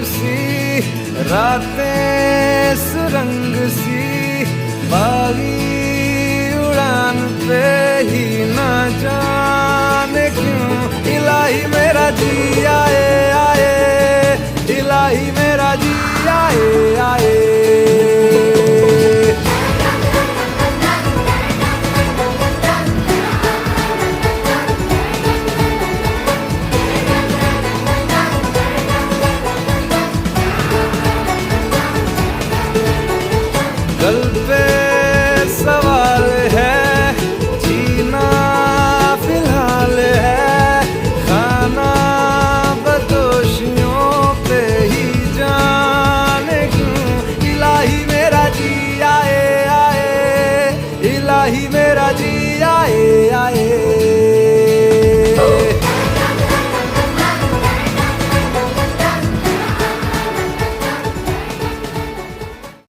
सी, रातें सुरंग सी, बागी उड़ान पे ही ना जाने क्यों इलाही मेरा जी आए आए, इलाही मेरा जी आए आए। कल पे सवाल है, जीना फिलहाल है, खाना बदोशियों पे ही जाने क्यों इलाही मेरा जी आए आए, इलाही मेरा जी